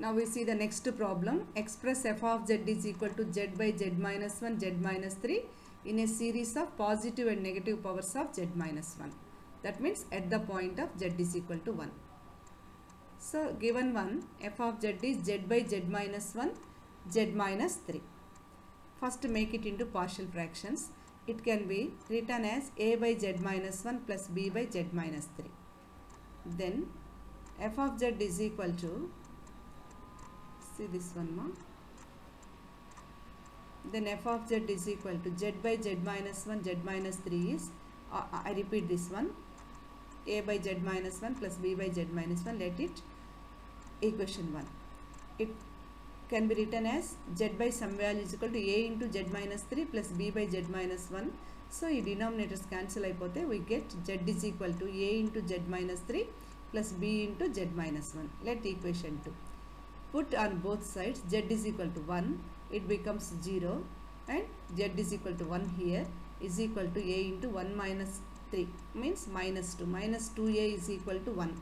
Now we see the next problem. Express f of z is equal to z by z minus 1, z minus 3 in a series of positive and negative powers of z minus 1. That means at the point of z is equal to 1. So given one, f of z is z by z minus 1, z minus 3. First make it into partial fractions. It can be written as a by z minus 1 plus b by z minus 3. Then f of z is equal to, see this one more. Then f of z is equal to z by z minus 1, z minus 3 is, I repeat this one, a by z minus 1 plus b by z minus 1, let it equation 1. It can be written as z by some value is equal to a into z minus 3 plus b by z minus 1. So, ఈ denominators cancel అయిపోతే we get z is equal to a into z minus 3 plus b into z minus 1. Let equation 2. Put on both sides z is equal to 1, it becomes 0 and z is equal to 1 here is equal to a into 1 minus 3 means minus 2. Minus 2a is equal to 1.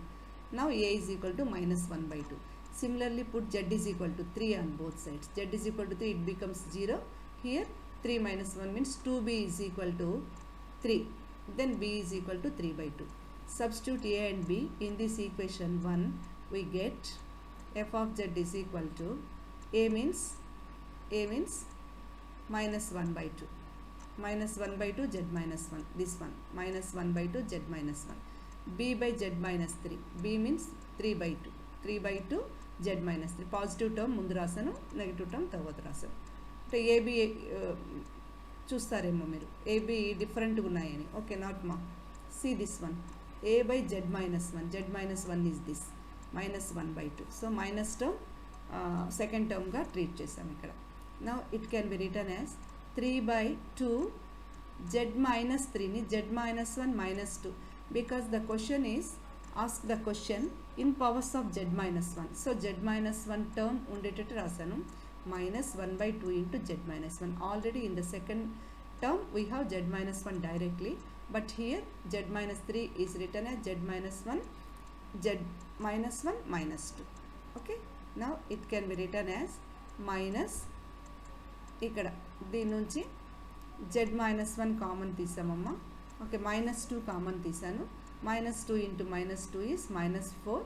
Now a is equal to minus 1 by 2. Similarly put z is equal to 3 on both sides. Z is equal to 3, it becomes 0. Here 3 minus 1 means 2b is equal to 3. Then b is equal to 3 by 2. Substitute a and b in this equation 1. We get f of z is equal to a means minus 1 by 2. Minus 1 by 2 z minus 1. This one minus 1 by 2 z minus 1. b by z minus 3. b means 3 by 2. 3 by 2 z minus 3. Positive term ముందు రాసాను, negative term తర్వాత రాసాను. అంటే AB చూస్తారేమో మీరు AB డిఫరెంట్గా ఉన్నాయని. Okay, not మా. See this one a by z minus 1. z minus 1 is this minus 1 by 2. So minus term second term గా ట్రీట్ చేసాం ఇక్కడ. Now it can be written as 3 by 2 z minus 3 ni z minus 1 minus 2 because the question is ask the question in powers of z minus 1. So z minus 1 term ఉండేటట్టు రాసాను, minus 1 by 2 into z minus 1. Already in the second term we have z minus 1 directly, but here z minus 3 is written as z minus 1 z minus 1 minus 2. Okay, now it can be written as minus, ఇక్కడ దీని నుంచి z minus 1 common తీసామమ్మా. Okay, minus 2 common తీసాను. minus 2 into minus 2 is minus 4.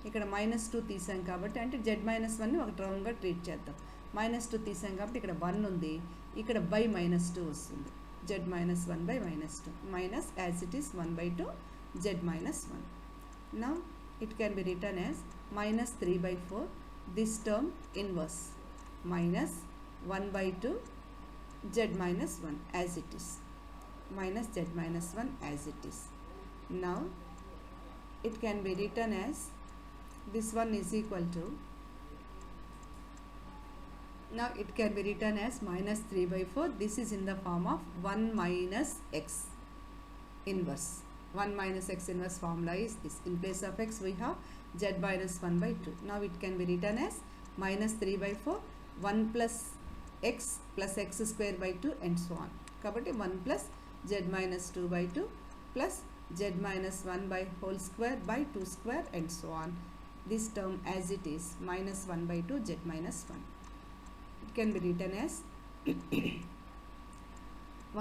ఇక్కడ minus 2 తీసాం కాబట్టి అంటే z minus 1ని ఒక టర్మ్గా ట్రీట్ చేద్దాం. minus 2 తీసాం కాబట్టి ఇక్కడ 1 ఉంది, ఇక్కడ by minus 2 వస్తుంది. z minus 1 by minus 2 minus as it is 1 by 2 z minus 1. Now it can be written as minus 3 by 4, this term inverse, minus 1 by 2 z minus 1 as it is, minus z minus 1 as it is. Now it can be written as this one is equal to, now it can be written as minus 3 by 4. This is in the form of 1 minus x inverse. 1 minus x inverse formula is this. In place of x we have z minus 1 by 2. Now it can be written as minus 3 by 4, 1 plus x square by 2 and so on. Kabatti 1 plus z minus 2 by 2 plus z minus 1 by whole square by 2 square and so on. This term as it is minus 1 by 2 z minus 1. It can be written as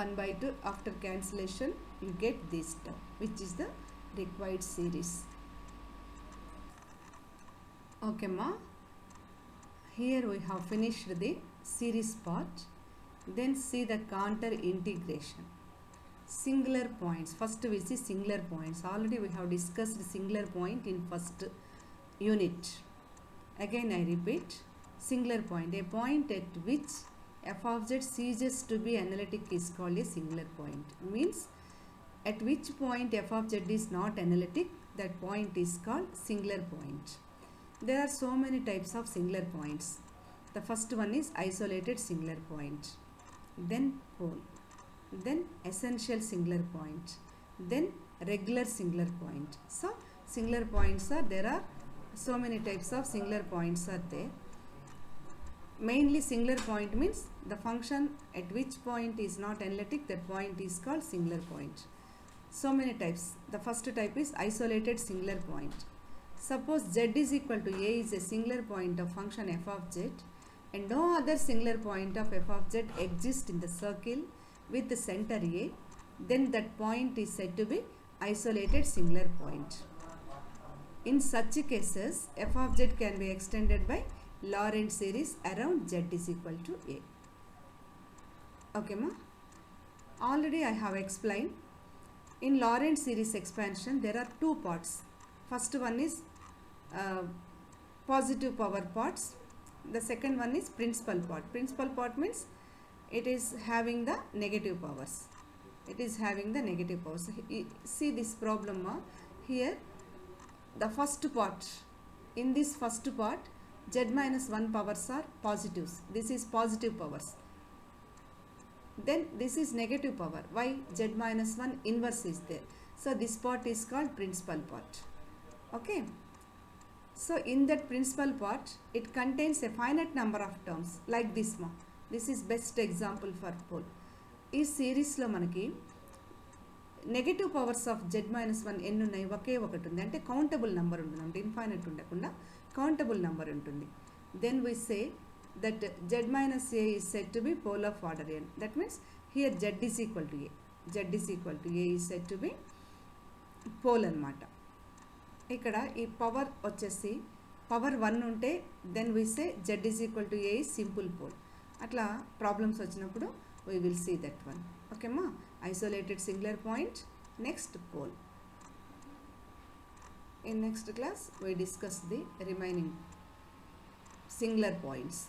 1 by 2. After cancellation you get this term which is the required series. Okay ma, here we have finished the series part. Then see the counter integration. Singular points. First we see singular points. Already we have discussed singular point in first unit. Again I repeat, singular point, a point at which f of z ceases to be analytic is called a singular point. Means at which point f of z is not analytic, that point is called singular point. There are so many types of singular points. The first one is isolated singular point, then pole, then essential singular point, then regular singular point. So singular points are, there are so many types of singular points are there. Mainly singular point means the function at which point is not analytic, that point is called singular point. So many types. The first type is isolated singular point. Suppose z is equal to a is a singular point of function f of z and no other singular point of f of z exists in the circle with the center a, then that point is said to be isolated singular point. In such cases, f of z can be extended by Lorentz series around z is equal to a. Okay, ma? Already I have explained. In Lorentz series expansion, there are two parts. First one is positive power parts. The second one is principal part. Principal part means it is having the negative powers. It is having the negative powers. See this problem here. The first part. In this first part, z minus 1 powers are positives. This is positive powers. Then this is negative power. Why? Z minus 1 inverse is there. So this part is called principal part. Okay. So in that principal part, it contains a finite number of terms like this one. This is best example for pole. ఈ సిరీస్లో మనకి negative powers of z minus 1 ఎన్ని ఉన్నాయి? ఒకే ఒకటి ఉంది. అంటే countable number ఉంటుంది. అంటే ఇన్ఫైనట్ ఉండకుండా కౌంటబుల్ నెంబర్ ఉంటుంది. Then we say that z minus a is said to be pole of order n. That means here z is equal to a. Z is equal to a is said to be pole అన్నమాట. ఇక్కడ ఈ power వచ్చేసి power 1 ఉంటే then we say z is equal to a is simple pole. అట్లా problems వచ్చినప్పుడు we will see that one. Okay ma? Isolated singular point. Next pole. In next class we discuss the remaining singular points.